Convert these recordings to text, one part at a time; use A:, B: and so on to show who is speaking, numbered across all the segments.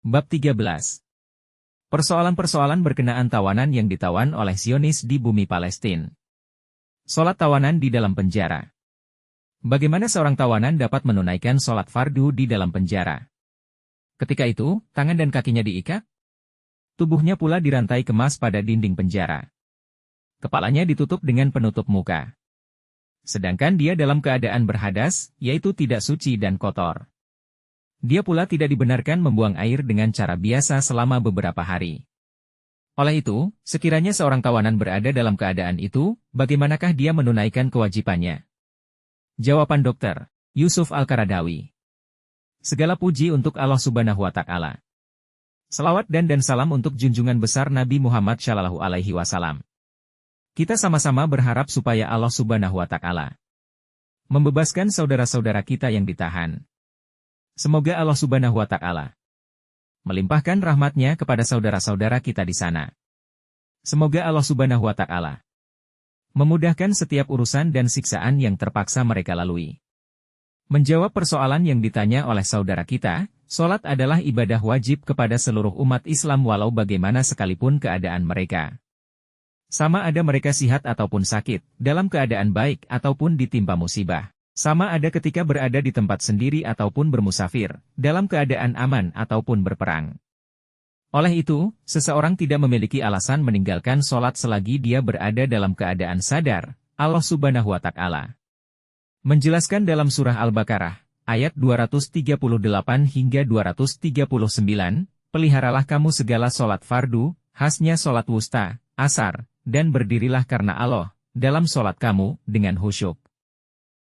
A: Bab 13. Persoalan-persoalan berkenaan tawanan yang ditawan oleh Zionis di bumi Palestina. Sholat tawanan di dalam penjara. Bagaimana seorang tawanan dapat menunaikan sholat fardu di dalam penjara? Ketika itu, tangan dan kakinya diikat. Tubuhnya pula dirantai kemas pada dinding penjara. Kepalanya ditutup dengan penutup muka. Sedangkan dia dalam keadaan berhadas, yaitu tidak suci dan kotor. Dia pula tidak dibenarkan membuang air dengan cara biasa selama beberapa hari. Oleh itu, sekiranya seorang tawanan berada dalam keadaan itu, bagaimanakah dia menunaikan kewajibannya? Jawaban Dr. Yusuf Al-Qaradawi. Segala puji untuk Allah Subhanahu wa Ta'ala. Salawat dan salam untuk junjungan besar Nabi Muhammad Shallallahu Alaihi Wasallam. Kita sama-sama berharap supaya Allah Subhanahu wa Ta'ala membebaskan saudara-saudara kita yang ditahan. Semoga Allah Subhanahu wa Ta'ala melimpahkan rahmat-Nya kepada saudara-saudara kita di sana. Semoga Allah Subhanahu wa Ta'ala memudahkan setiap urusan dan siksaan yang terpaksa mereka lalui. Menjawab persoalan yang ditanya oleh saudara kita, sholat adalah ibadah wajib kepada seluruh umat Islam walau bagaimana sekalipun keadaan mereka. Sama ada mereka sihat ataupun sakit, dalam keadaan baik ataupun ditimpa musibah. Sama ada ketika berada di tempat sendiri ataupun bermusafir, dalam keadaan aman ataupun berperang. Oleh itu, seseorang tidak memiliki alasan meninggalkan sholat selagi dia berada dalam keadaan sadar. Allah Subhanahu wa Ta'ala menjelaskan dalam surah Al-Baqarah, ayat 238 hingga 239, peliharalah kamu segala sholat fardu, khasnya sholat wusta, asar, dan berdirilah karena Allah, dalam sholat kamu, dengan khusyuk.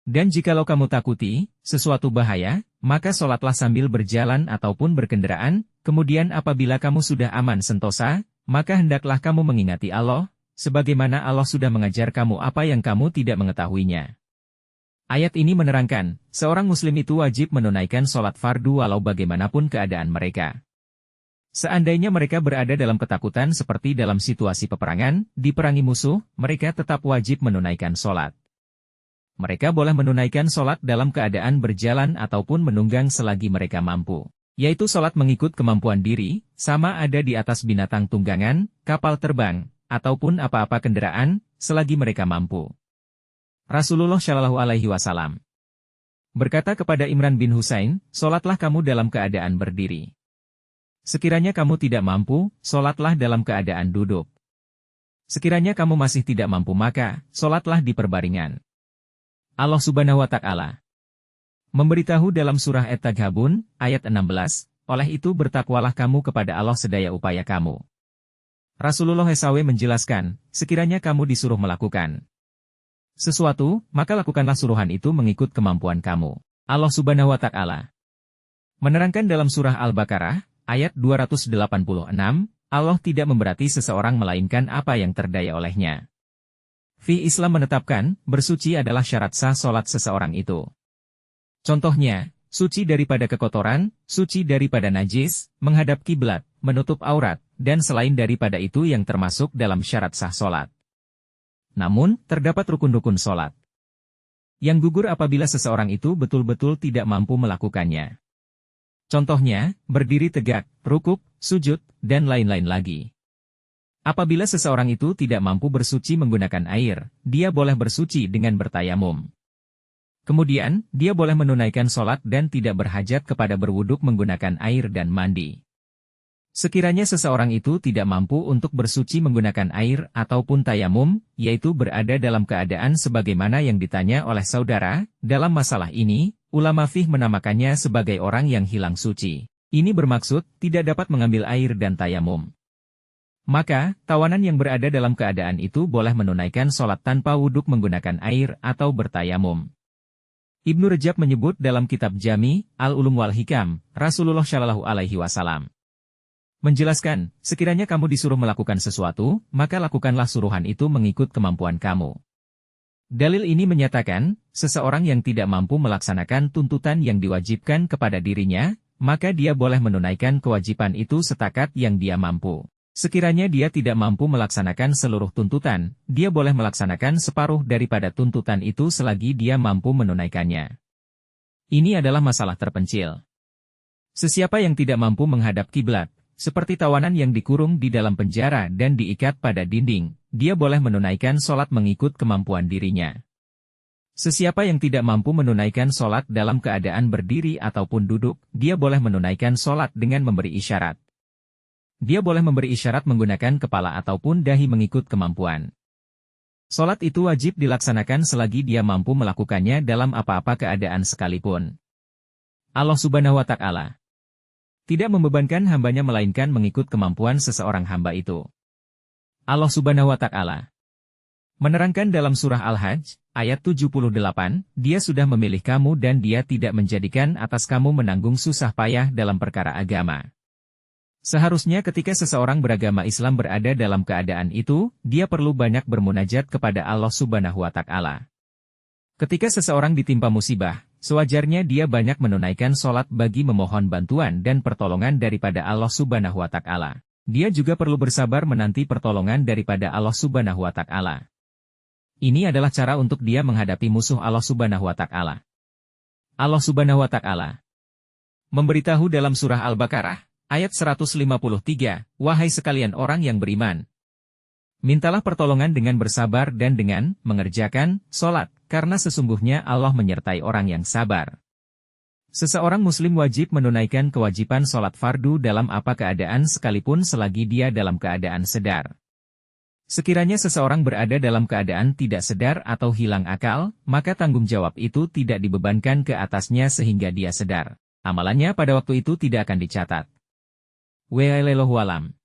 A: Dan jikalau kamu takuti sesuatu bahaya, maka sholatlah sambil berjalan ataupun berkendaraan, kemudian apabila kamu sudah aman sentosa, maka hendaklah kamu mengingati Allah, sebagaimana Allah sudah mengajar kamu apa yang kamu tidak mengetahuinya. Ayat ini menerangkan, seorang muslim itu wajib menunaikan sholat fardu walau bagaimanapun keadaan mereka. Seandainya mereka berada dalam ketakutan seperti dalam situasi peperangan, diperangi musuh, mereka tetap wajib menunaikan sholat. Mereka boleh menunaikan sholat dalam keadaan berjalan ataupun menunggang selagi mereka mampu. Yaitu sholat mengikut kemampuan diri, sama ada di atas binatang tunggangan, kapal terbang, ataupun apa-apa kendaraan, selagi mereka mampu. Rasulullah Shallallahu Alaihi Wasallam berkata kepada Imran bin Husain, sholatlah kamu dalam keadaan berdiri. Sekiranya kamu tidak mampu, sholatlah dalam keadaan duduk. Sekiranya kamu masih tidak mampu maka, sholatlah di perbaringan. Allah Subhanahu wa Ta'ala memberitahu dalam surah At-Taghabun, ayat 16, oleh itu bertakwalah kamu kepada Allah sedaya upaya kamu. Rasulullah SAW menjelaskan, sekiranya kamu disuruh melakukan sesuatu, maka lakukanlah suruhan itu mengikut kemampuan kamu. Allah Subhanahu wa Ta'ala menerangkan dalam surah Al-Baqarah, ayat 286, Allah tidak memberati seseorang melainkan apa yang terdaya olehnya. Islam menetapkan, bersuci adalah syarat sah sholat seseorang itu. Contohnya, suci daripada kekotoran, suci daripada najis, menghadap kiblat, menutup aurat, dan selain daripada itu yang termasuk dalam syarat sah sholat. Namun, terdapat rukun-rukun sholat yang gugur apabila seseorang itu betul-betul tidak mampu melakukannya. Contohnya, berdiri tegak, rukuk, sujud, dan lain-lain lagi. Apabila seseorang itu tidak mampu bersuci menggunakan air, dia boleh bersuci dengan bertayamum. Kemudian, dia boleh menunaikan sholat dan tidak berhajat kepada berwuduk menggunakan air dan mandi. Sekiranya seseorang itu tidak mampu untuk bersuci menggunakan air ataupun tayamum, yaitu berada dalam keadaan sebagaimana yang ditanya oleh saudara, dalam masalah ini, ulama fiqh menamakannya sebagai orang yang hilang suci. Ini bermaksud, tidak dapat mengambil air dan tayamum. Maka, tawanan yang berada dalam keadaan itu boleh menunaikan sholat tanpa wuduk menggunakan air atau bertayamum. Ibnu Rajab menyebut dalam kitab Jami, Al-Ulum wal Hikam, Rasulullah Shallallahu Alaihi Wasallam menjelaskan, sekiranya kamu disuruh melakukan sesuatu, maka lakukanlah suruhan itu mengikut kemampuan kamu. Dalil ini menyatakan, seseorang yang tidak mampu melaksanakan tuntutan yang diwajibkan kepada dirinya, maka dia boleh menunaikan kewajiban itu setakat yang dia mampu. Sekiranya dia tidak mampu melaksanakan seluruh tuntutan, dia boleh melaksanakan separuh daripada tuntutan itu selagi dia mampu menunaikannya. Ini adalah masalah terpencil. Sesiapa yang tidak mampu menghadap kiblat, seperti tawanan yang dikurung di dalam penjara dan diikat pada dinding, dia boleh menunaikan sholat mengikut kemampuan dirinya. Sesiapa yang tidak mampu menunaikan sholat dalam keadaan berdiri ataupun duduk, dia boleh menunaikan sholat dengan memberi isyarat. Dia boleh memberi isyarat menggunakan kepala ataupun dahi mengikut kemampuan. Sholat itu wajib dilaksanakan selagi dia mampu melakukannya dalam apa-apa keadaan sekalipun. Allah Subhanahu wa Ta'ala tidak membebankan hambanya melainkan mengikut kemampuan seseorang hamba itu. Allah Subhanahu wa Ta'ala menerangkan dalam surah Al-Hajj, ayat 78, Dia sudah memilih kamu dan Dia tidak menjadikan atas kamu menanggung susah payah dalam perkara agama. Seharusnya ketika seseorang beragama Islam berada dalam keadaan itu, dia perlu banyak bermunajat kepada Allah Subhanahu wa Ta'ala. Ketika seseorang ditimpa musibah, sewajarnya dia banyak menunaikan sholat bagi memohon bantuan dan pertolongan daripada Allah Subhanahu wa Ta'ala. Dia juga perlu bersabar menanti pertolongan daripada Allah Subhanahu wa Ta'ala. Ini adalah cara untuk dia menghadapi musuh Allah Subhanahu wa Ta'ala. Allah Subhanahu wa Ta'ala memberitahu dalam surah Al-Baqarah, ayat 153, Wahai sekalian orang yang beriman, mintalah pertolongan dengan bersabar dan dengan mengerjakan sholat, karena sesungguhnya Allah menyertai orang yang sabar. Seseorang muslim wajib menunaikan kewajiban sholat fardu dalam apa keadaan sekalipun selagi dia dalam keadaan sedar. Sekiranya seseorang berada dalam keadaan tidak sedar atau hilang akal, maka tanggung jawab itu tidak dibebankan ke atasnya sehingga dia sedar. Amalannya pada waktu itu tidak akan dicatat. Wallahu alam.